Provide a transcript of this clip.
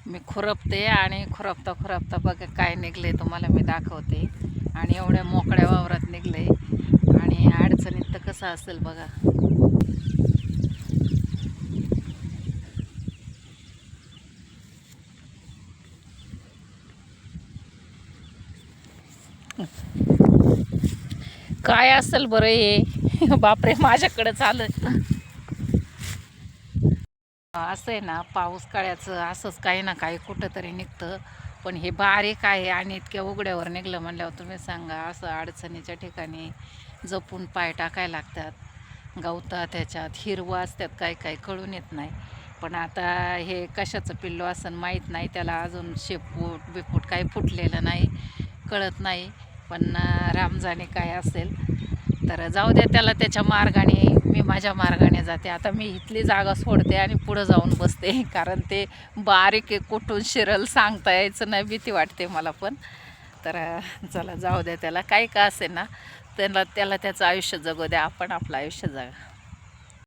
मी खुरपते आणि खुरपता खुरपता बघा काय निघले तुम्हाला मी दाखवते. आणि एवढ्या मोकळ्या वावरात निघले आणि अडचणीत तर कसं असेल बघा. काय असेल बरं हे. बापरे, माझ्याकडे आलं. असं आहे ना, पाऊस काळ्याचं असंच काही ना काही कुठंतरी निघतं. पण हे बारीक आहे आणि इतक्या उघड्यावर निघलं म्हणल्यावर तुम्ही सांगा, असं अडचणीच्या ठिकाणी जपून पाय टाकायला लागतात. गवतात त्याच्यात हिरवं असतात, काय काय कळून येत नाही. पण आता हे कशाचं पिल्लू असं माहीत नाही, त्याला अजून शेपूट बिपूट काही फुटलेलं नाही, कळत नाही. पण रामजाने काय असेल तर जाऊ द्या, त्याला त्याच्या मार्गाने, मी माझ्या मार्गाने जाते. आता मी इथली जागा सोडते आणि पुढं जाऊन बसते, कारण ते बारीक एक कुठून शिरल सांगता यायचं नाही, भीती वाटते मला पण. तर चला जाऊ द्या, त्याला काही का असे ना, त्याला त्याचं आयुष्य जगू द्या, आपण आपलं आयुष्य जगा.